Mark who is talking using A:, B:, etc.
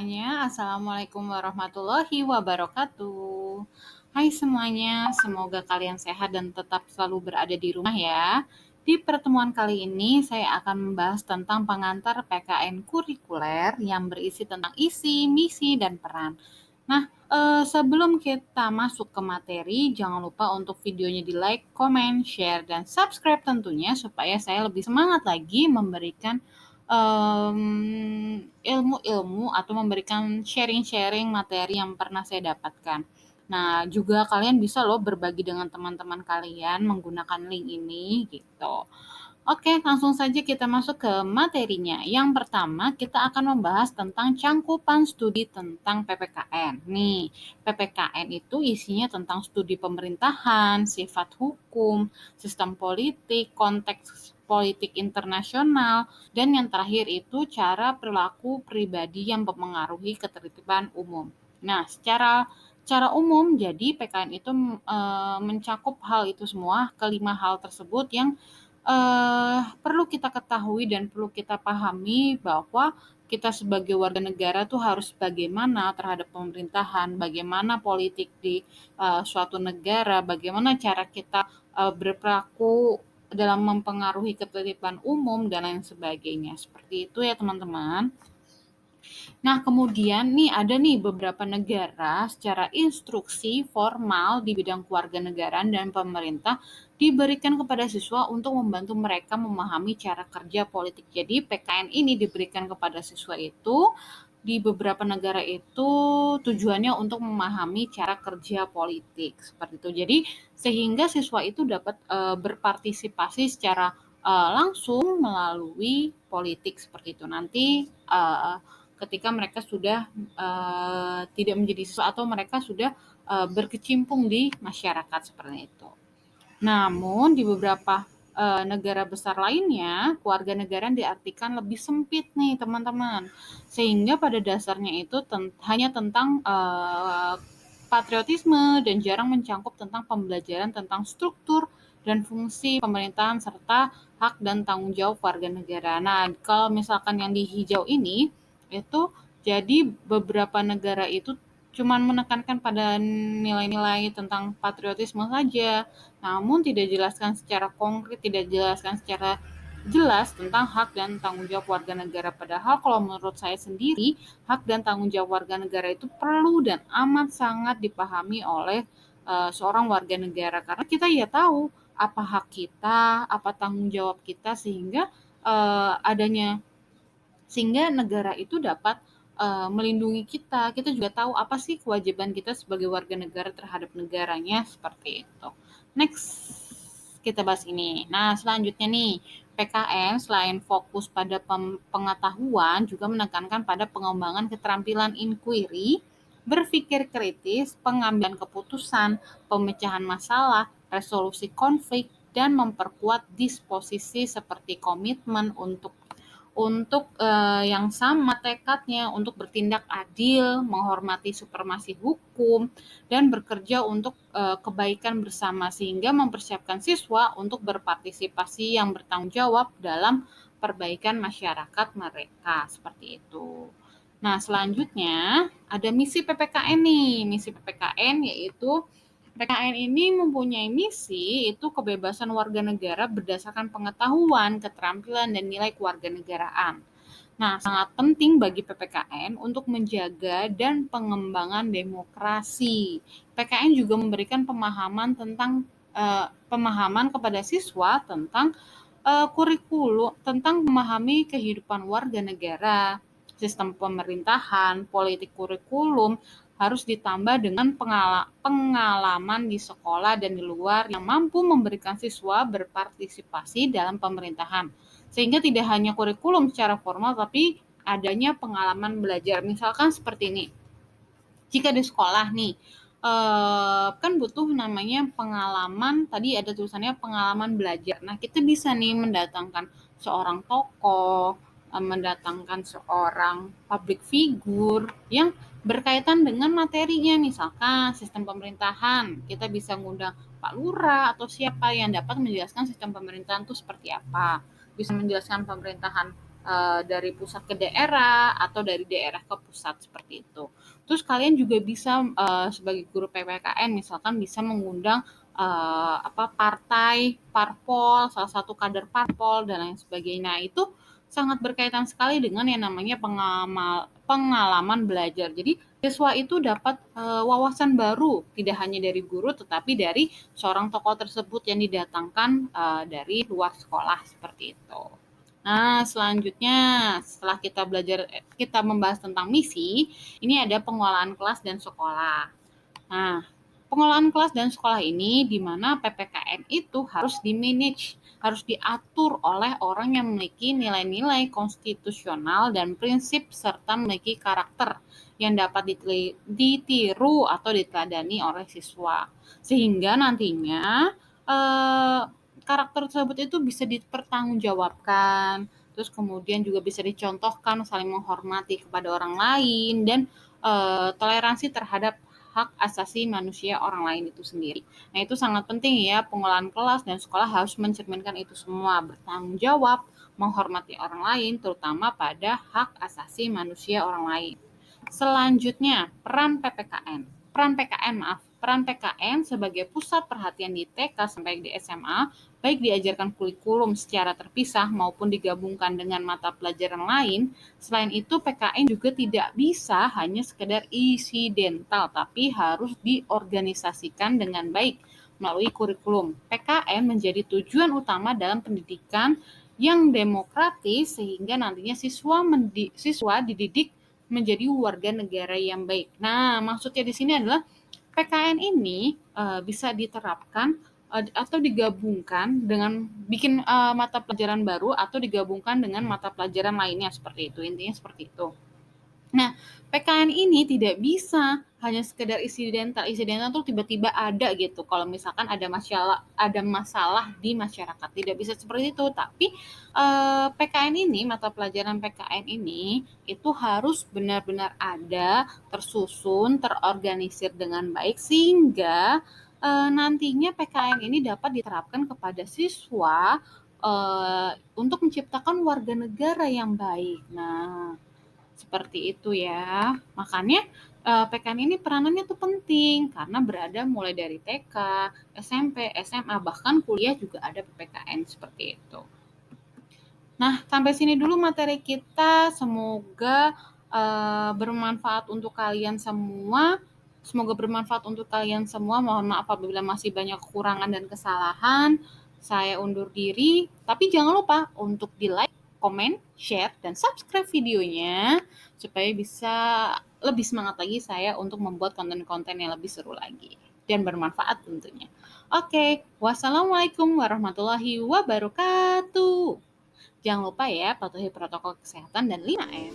A: semuanya, Assalamualaikum warahmatullahi wabarakatuh. Hai semuanya, semoga kalian sehat dan tetap selalu berada di rumah ya. Di pertemuan kali ini saya akan membahas tentang pengantar PKN kurikuler yang berisi tentang isi, misi, dan peran. Nah, sebelum kita masuk ke materi, jangan lupa untuk videonya di like, comment, share, dan subscribe tentunya supaya saya lebih semangat lagi memberikan ilmu-ilmu atau memberikan sharing-sharing materi yang pernah saya dapatkan. Nah, juga kalian bisa loh berbagi dengan teman-teman kalian menggunakan link ini gitu. Oke, langsung saja kita masuk ke materinya. Yang pertama, kita akan membahas tentang cangkupan studi tentang PPKN. Nih, PPKN itu isinya tentang studi pemerintahan, sifat hukum, sistem politik, konteks politik internasional, dan yang terakhir itu cara perilaku pribadi yang mempengaruhi ketertiban umum. Nah, secara umum, jadi PKN itu mencakup hal itu semua, kelima hal tersebut yang perlu kita ketahui dan perlu kita pahami bahwa kita sebagai warga negara tuh harus bagaimana terhadap pemerintahan, bagaimana politik di suatu negara, bagaimana cara kita berperilaku dalam mempengaruhi ketertiban umum dan lain sebagainya. Seperti itu ya teman-teman. Nah, kemudian nih ada nih beberapa negara secara instruksi formal di bidang kewarganegaraan dan pemerintah diberikan kepada siswa untuk membantu mereka memahami cara kerja politik. Jadi PKN ini diberikan kepada siswa itu di beberapa negara itu tujuannya untuk memahami cara kerja politik seperti itu. Jadi sehingga siswa itu dapat berpartisipasi secara langsung melalui politik seperti itu. Nanti ketika mereka sudah tidak menjadi siswa atau mereka sudah berkecimpung di masyarakat seperti itu. Namun di beberapa negara besar lainnya, kewarganegaraan diartikan lebih sempit nih teman-teman. Sehingga pada dasarnya itu hanya tentang patriotisme dan jarang mencangkup tentang pembelajaran tentang struktur dan fungsi pemerintahan serta hak dan tanggung jawab warga negara. Nah, kalau misalkan yang di hijau ini itu jadi beberapa negara itu cuman menekankan pada nilai-nilai tentang patriotisme saja, namun tidak dijelaskan secara konkret, tidak dijelaskan secara jelas tentang hak dan tanggung jawab warga negara. Padahal kalau menurut saya sendiri, hak dan tanggung jawab warga negara itu perlu dan amat sangat dipahami oleh seorang warga negara karena kita ya tahu apa hak kita, apa tanggung jawab kita sehingga adanya sehingga negara itu dapat melindungi kita. Kita juga tahu apa sih kewajiban kita sebagai warga negara terhadap negaranya seperti itu. Next, kita bahas ini. Nah, selanjutnya nih, PKN selain fokus pada pengetahuan juga menekankan pada pengembangan keterampilan inquiry, berpikir kritis, pengambilan keputusan, pemecahan masalah, resolusi konflik, dan memperkuat disposisi seperti komitmen untuk yang sama tekadnya untuk bertindak adil, menghormati supremasi hukum, dan bekerja untuk kebaikan bersama sehingga mempersiapkan siswa untuk berpartisipasi yang bertanggung jawab dalam perbaikan masyarakat mereka seperti itu. Nah, selanjutnya ada misi PPKN nih. Misi PPKN yaitu PKN ini mempunyai misi itu kebebasan warga negara berdasarkan pengetahuan, keterampilan, dan nilai kewarganegaraan. Nah, sangat penting bagi PPKN untuk menjaga dan pengembangan demokrasi. PKN juga memberikan pemahaman kepada siswa tentang kurikulum, tentang memahami kehidupan warga negara, sistem pemerintahan, politik kurikulum, harus ditambah dengan pengalaman di sekolah dan di luar yang mampu memberikan siswa berpartisipasi dalam pemerintahan. Sehingga tidak hanya kurikulum secara formal, tapi adanya pengalaman belajar. Misalkan seperti ini, jika di sekolah nih, kan butuh namanya pengalaman, tadi ada tulisannya pengalaman belajar. Nah, kita bisa nih mendatangkan seorang tokoh, mendatangkan seorang public figure yang berkaitan dengan materinya, misalkan sistem pemerintahan. Kita bisa ngundang Pak Lurah atau siapa yang dapat menjelaskan sistem pemerintahan itu seperti apa. Bisa menjelaskan pemerintahan dari pusat ke daerah atau dari daerah ke pusat seperti itu. Terus kalian juga bisa sebagai guru PPKN misalkan bisa mengundang partai, parpol, salah satu kader parpol dan lain sebagainya. Nah, itu sangat berkaitan sekali dengan yang namanya pengalaman belajar. Jadi siswa itu dapat wawasan baru, tidak hanya dari guru tetapi dari seorang tokoh tersebut yang didatangkan dari luar sekolah seperti itu. Nah, selanjutnya setelah kita membahas tentang misi, ini ada pengelolaan kelas dan sekolah. Nah, pengelolaan kelas dan sekolah ini di mana PPKN itu harus di-manage, harus diatur oleh orang yang memiliki nilai-nilai konstitusional dan prinsip serta memiliki karakter yang dapat ditiru atau diteladani oleh siswa. Sehingga nantinya eh, karakter tersebut itu bisa dipertanggungjawabkan, terus kemudian juga bisa dicontohkan saling menghormati kepada orang lain dan toleransi terhadap hak asasi manusia orang lain itu sendiri. Nah, itu sangat penting ya, pengelolaan kelas dan sekolah harus mencerminkan itu semua, bertanggung jawab, menghormati orang lain, terutama pada hak asasi manusia orang lain. Selanjutnya, peran PPKN. Peran PKN sebagai pusat perhatian di TK sampai di SMA, baik diajarkan kurikulum secara terpisah maupun digabungkan dengan mata pelajaran lain. Selain itu, PKN juga tidak bisa hanya sekedar insidental, tapi harus diorganisasikan dengan baik melalui kurikulum. PKN menjadi tujuan utama dalam pendidikan yang demokratis sehingga nantinya siswa dididik menjadi warga negara yang baik. Nah, maksudnya di sini adalah PKN ini bisa diterapkan atau digabungkan dengan bikin mata pelajaran baru atau digabungkan dengan mata pelajaran lainnya seperti itu. Intinya seperti itu. Nah, PKN ini tidak bisa hanya sekedar insidental. Insidental tuh tiba-tiba ada gitu. Kalau misalkan ada masalah di masyarakat, tidak bisa seperti itu. Tapi PKN ini, mata pelajaran PKN ini itu harus benar-benar ada, tersusun, terorganisir dengan baik sehingga nantinya PKN ini dapat diterapkan kepada siswa untuk menciptakan warga negara yang baik. Nah, seperti itu ya. Makanya PKN ini peranannya tuh penting karena berada mulai dari TK, SMP, SMA, bahkan kuliah juga ada PPKN seperti itu. Nah, sampai sini dulu materi kita. Semoga bermanfaat untuk kalian semua. Semoga bermanfaat untuk kalian semua. Mohon maaf apabila masih banyak kekurangan dan kesalahan. Saya undur diri, tapi jangan lupa untuk di-like, komen, share, dan subscribe videonya supaya bisa lebih semangat lagi saya untuk membuat konten-konten yang lebih seru lagi dan bermanfaat tentunya. Oke, wassalamualaikum warahmatullahi wabarakatuh. Jangan lupa ya, patuhi protokol kesehatan dan 5M.